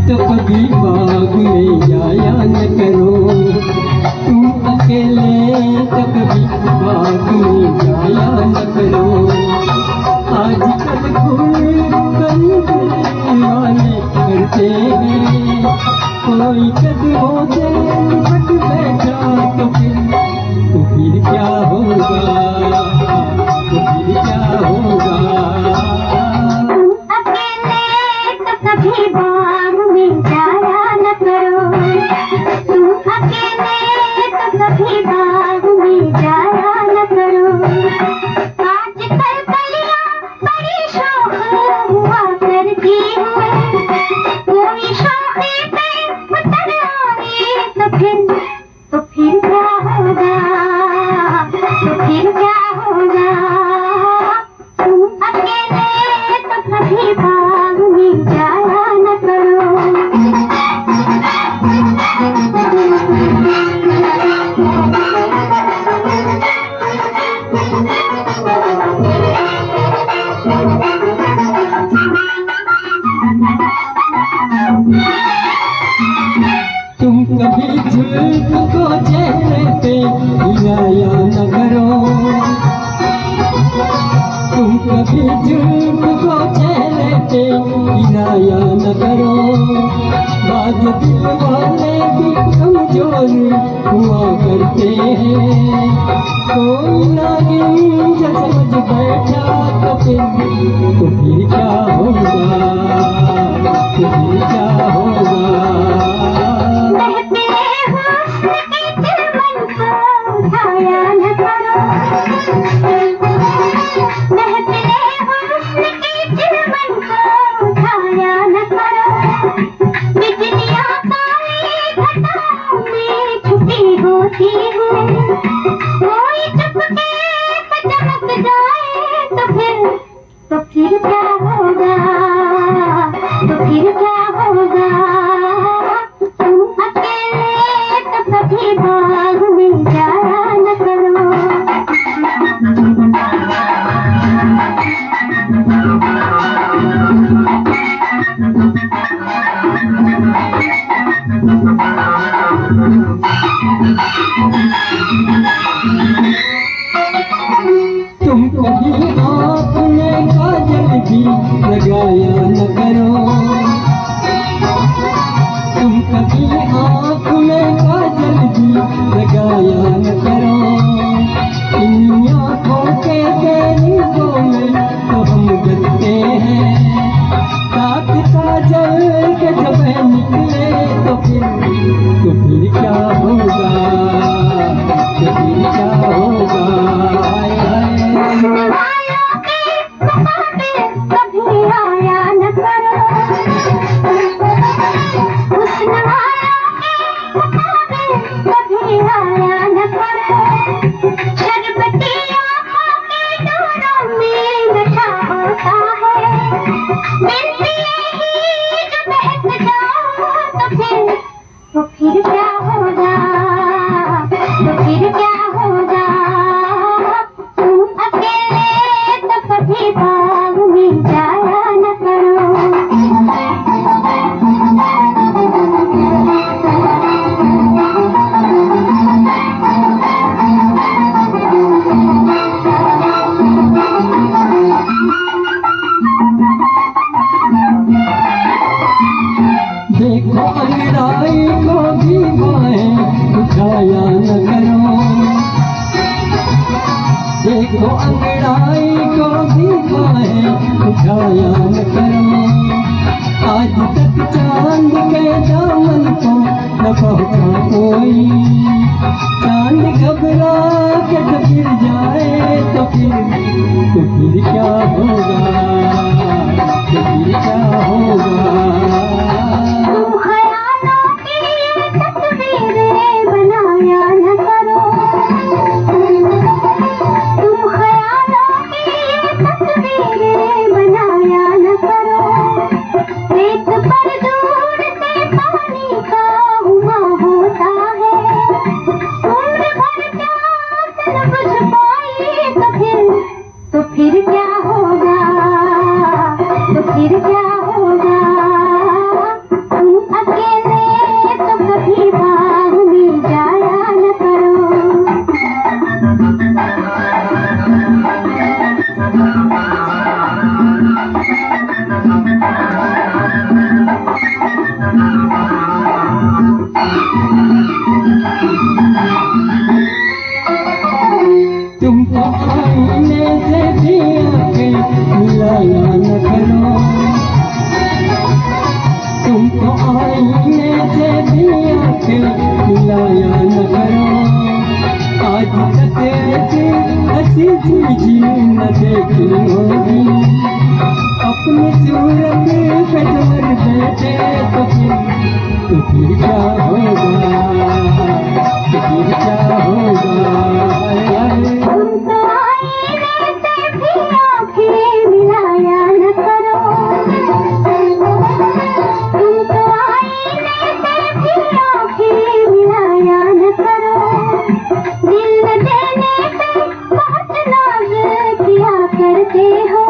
तो कभी बाग में जाया न करो, तुम अकेले तो कभी बाग में जाया न करो। आजकल कोई दीवाने करते हैं, कोई कदमों से निपट बैठा तो फिर क्या होगा, तो फिर क्या होगा। कभी बाग में जाया न करो, तुम अकेले तो कभी बाग में जाया न करो। आजकल कलियां बड़ी शौक हुआ करती है, कोई शौक पे उतर आए तो फिर क्या होगा, तो फिर क्या होगा। तुम अकेले तो कभी बाग में जाया न करो। तुम कभी झुल्फ को चेहरे पे हिलाया न करो, तुम कभी झुल्फ को चेहरे पे हिलाया न करो। बाज दिल वाले भी कमजोर हुआ करते हैं, कोई नागिन जो समझ बैठा तो फिर क्या होगा, तो फिर क्या होगा। उठाया न करो, महफिले हुस्न की चिलमन को उठाया न करो। बिजलियां सारी घटाओं में छुपी होती है, कोई चुपके से चमक जाए तो फिर क्या होगा, तो फिर क्या होगा। तुम अकेले तो कभी बाग में जाया न करो। तुम कभी आँख में काजल भी लगाया न करो, तुम कभी आँख में काजल भी लगाया न करो। इन आँखों के तेरीकों में तो हम डरते हैं, साथ काजल के जब निकले तो फिर क्या होगा, तो फिर क्या होगा। कभी आया न करो, हुस्न वालों के कभी आया न करो। शरबती आँखों के डोरों में नशा होता है, मिलती ही जो बहक जाओ तो फिर क्या होगा, तो फिर क्या होगा। तुम अकेले तो कभी बाग में जाया न करो। देखो अंगड़ाई को भी बाहें उठाया न करो, देखो अंगड़ाई को भी बाहें उठाया न करो। आज तक चांद के दामन को न पहुँचा कोई, चांद घबरा के तो गिर जाए तो फिर क्या होगा, तो फिर क्या होगा। तुम ख्यालों की तस्वीरें बनाया न करो, तुम ख्यालों की तस्वीरें बनाया न करो। रेत पर दूर से पानी का हुआ होता है, ऐसी चीज न देखी होगी, अपनी सूरत पे जमर बैठे तो फिर क्या होगा, तो फिर क्या होगा। हाय हाय तुम तो आईने से भी आंखें मिलाया न करो, तुम तो आईने से भी आंखें मिलाया न करो। दिल न देने पे बहुत नाज किया करते हो,